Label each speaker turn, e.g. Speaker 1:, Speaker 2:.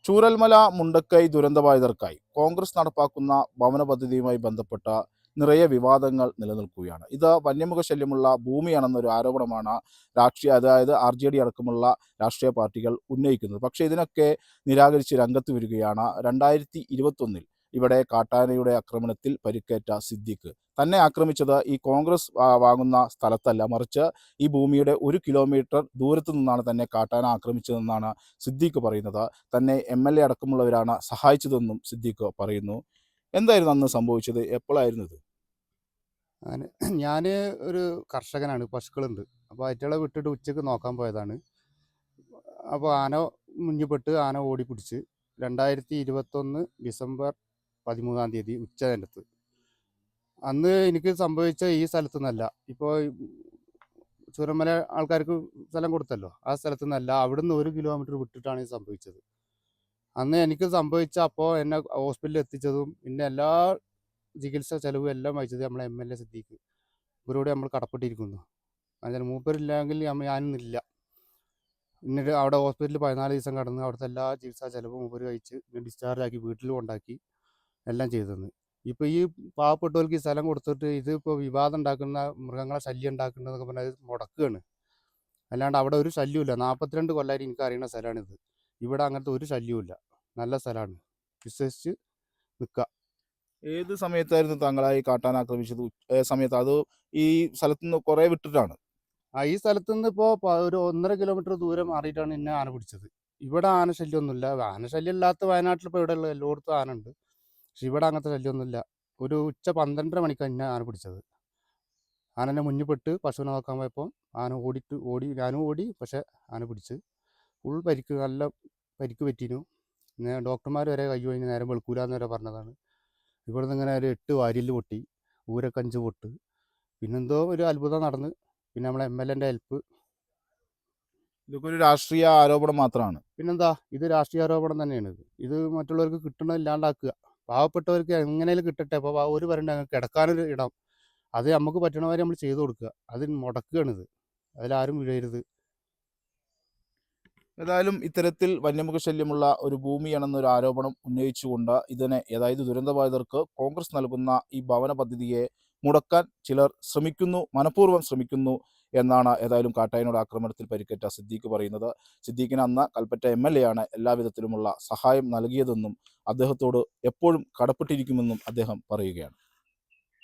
Speaker 1: ചൂരൽമല മുണ്ടക്കൈ ദുരന്തബാധിതർക്കായി കോൺഗ്രസ് നടപ്പാക്കുന്ന ഭവന പദ്ധതിയുമായി ബന്ധപ്പെട്ട നിറയെ വിവാദങ്ങൾ നിലനിൽക്കുകയാണ്. ഇത് വന്യമൃഗശല്യമുള്ള ഭൂമിയാണെന്നൊരു ആരോപണമാണ് അതായത് RJD അടക്കമുള്ള രാഷ്ട്രീയ പാർട്ടികൾ ഉന്നയിക്കുന്നത്. പക്ഷേ ഇതിനൊക്കെ നിരാകരിച്ച് രംഗത്ത് വരികയാണ് 2021 ഇവിടെ കാട്ടാനയുടെ ആക്രമണത്തിൽ പരിക്കേറ്റ സിദ്ദീഖ്. തന്നെ ആക്രമിച്ചത് ഈ കോൺഗ്രസ് വാങ്ങുന്ന സ്ഥലത്തല്ല, മറിച്ച് ഈ ഭൂമിയുടെ 1 കിലോമീറ്റർ ദൂരത്തു നിന്നാണ് തന്നെ കാട്ടാന ആക്രമിച്ചതെന്നാണ് സിദ്ദീഖ് പറയുന്നത്. തന്നെ MLA അടക്കമുള്ളവരാണ് സഹായിച്ചതെന്നും സിദ്ദീഖ് പറയുന്നു. എന്തായിരുന്നു അന്ന് സംഭവിച്ചത്? എപ്പോഴായിരുന്നു ഇത്?
Speaker 2: ഞാൻ ഒരു കർഷകനാണ്, പശുക്കളുണ്ട്. അപ്പോൾ അയ്റ്റളെ വിട്ടിട്ട് ഉച്ചയ്ക്ക് നോക്കാൻ പോയതാണ്. അപ്പോൾ ആന മുന്നിൽപ്പെട്ട് ആന ഓടിപ്പിടിച്ച് 2021 ഡിസംബർ 13-ാം തീയതി ഉച്ച നേരത്ത്. അന്ന് എനിക്ക് സംഭവിച്ച ഈ സ്ഥലത്തു നിന്നല്ല, ഇപ്പോൾ ചൂരന്മല ആൾക്കാർക്ക് സ്ഥലം കൊടുത്തല്ലോ, ആ സ്ഥലത്തു നിന്നല്ല, അവിടുന്ന് 1 കിലോമീറ്റർ വിട്ടിട്ടാണ് ഇത് സംഭവിച്ചത്. അന്ന് എനിക്ക് സംഭവിച്ച അപ്പോൾ എന്നെ ഹോസ്പിറ്റലിൽ എത്തിച്ചതും പിന്നെ എല്ലാ ചികിത്സ ചെലവും എല്ലാം വഹിച്ചത് നമ്മളെ MLA സിദ്ദീഖ്. ഇവരോട് നമ്മൾ കടപ്പെട്ടിരിക്കുന്നു. അതിന് മൂപ്പരില്ലെങ്കിൽ ഞാനൊന്നില്ല. എന്നിട്ട് അവിടെ ഹോസ്പിറ്റലിൽ 14 ദിവസം കടന്ന് അവിടുത്തെ എല്ലാ ചികിത്സാ ചെലവും മൂപ്പര് കഴിച്ച് ഡിസ്ചാർജ് ആക്കി വീട്ടിൽ കൊണ്ടാക്കി എല്ലാം ചെയ്തെന്ന്. ഇപ്പോൾ ഈ പാവപ്പെട്ടവർക്ക് ഈ സ്ഥലം കൊടുത്തിട്ട് ഇതിപ്പോൾ വിവാദം ഉണ്ടാക്കുന്ന, മൃഗങ്ങളെ ശല്യം ഉണ്ടാക്കുന്നതൊക്കെ പറഞ്ഞാൽ ഇത് മുടക്കുകയാണ്. അല്ലാണ്ട് അവിടെ ഒരു ശല്യമില്ല. 42 കൊല്ലമായിട്ട് എനിക്ക് അറിയുന്ന സ്ഥലമാണിത്. ഇവിടെ അങ്ങനത്തെ ഒരു ശല്യവുമില്ല. നല്ല സ്ഥലമാണ്, വിശ്വസിച്ച് നിൽക്കുക.
Speaker 1: ഏത് സമയത്തായിരുന്നു താങ്കളായി കാട്ടാന ആക്രമിച്ചത്? സമയത്ത് അത് ഈ സ്ഥലത്തു നിന്ന് കുറേ വിട്ടിട്ടാണ്?
Speaker 2: ഈ സ്ഥലത്ത് നിന്ന് ഇപ്പോൾ ഒരു 1.5 കിലോമീറ്റർ ദൂരം മാറിയിട്ടാണ് എന്നെ ആന പിടിച്ചത്. ഇവിടെ ആന ശല്യമൊന്നുമില്ല. ആന ശല്യം ഇല്ലാത്ത വയനാട്ടിൽ ഇപ്പോൾ ഇവിടെ ഉള്ള എല്ലായിടത്തും ആന ഉണ്ട്. പക്ഷെ ഇവിടെ അങ്ങനത്തെ ശല്യമൊന്നുമില്ല. ഒരു ഉച്ച 12:30 മണിക്കാണ് എന്നെ ആന പിടിച്ചത്. ആനൻ്റെ മുന്നിൽ പെട്ട് പശുവിനെ നോക്കാൻ പോയപ്പോൾ ആന ഓടി, ഞാനും ഓടി. പക്ഷേ ആന പിടിച്ച് ഫുൾ പരിക്ക്, നല്ല പരിക്ക് പറ്റിയിരുന്നു. പിന്നെ ഡോക്ടർമാർ വരെ കൈ കഴിഞ്ഞ് നേരം വെളുക്കൂലെന്ന് വരെ പറഞ്ഞതാണ്. ഇവിടുന്ന് ഇങ്ങനെ ഒരു 8 വാരിയല് പൊട്ടി, ഊരൊക്കെ 5 പൊട്ട്. പിന്നെന്തോ ഒരു അത്ഭുതം നടന്ന്. പിന്നെ നമ്മളെ MLA ഹെൽപ്പ്.
Speaker 1: ഇതൊക്കെ ഒരു രാഷ്ട്രീയ ആരോപണം മാത്രമാണ്.
Speaker 2: പിന്നെന്താ, ഇത് രാഷ്ട്രീയ ആരോപണം തന്നെയാണ്. ഇത് മറ്റുള്ളവർക്ക് കിട്ടണത് ഇല്ലാണ്ടാക്കുക. പാവപ്പെട്ടവർക്ക് എങ്ങനെയും കിട്ടട്ടെ. അപ്പോൾ ഒരു വരണ്ട ഞങ്ങൾക്ക് കിടക്കാനൊരു ഇടം, അത് നമുക്ക് പറ്റണവരെ നമ്മൾ ചെയ്തു കൊടുക്കുക. അത് മുടക്കുകയാണിത്. അതിലാരും വീഴരുത്.
Speaker 1: ഏതായാലും ഇത്തരത്തിൽ വന്യമൃഗശല്യമുള്ള ഒരു ഭൂമിയാണെന്നൊരു ആരോപണം ഉന്നയിച്ചുകൊണ്ട് ഇതിനെ, അതായത് ദുരന്തബാധിതർക്ക് കോൺഗ്രസ് നൽകുന്ന ഈ ഭവന പദ്ധതിയെ മുടക്കാൻ ചിലർ ശ്രമിക്കുന്നു, മനഃപൂർവ്വം ശ്രമിക്കുന്നു എന്നാണ് ഏതായാലും കാട്ടാനയുടെ ആക്രമണത്തിൽ പരിക്കേറ്റ സിദ്ദീഖ് പറയുന്നത്. സിദ്ദീഖിന് അന്ന് കൽപ്പറ്റ MLA ആണ് എല്ലാവിധത്തിലുമുള്ള സഹായം നൽകിയതെന്നും അദ്ദേഹത്തോട് എപ്പോഴും കടപ്പെട്ടിരിക്കുമെന്നും അദ്ദേഹം പറയുകയാണ്.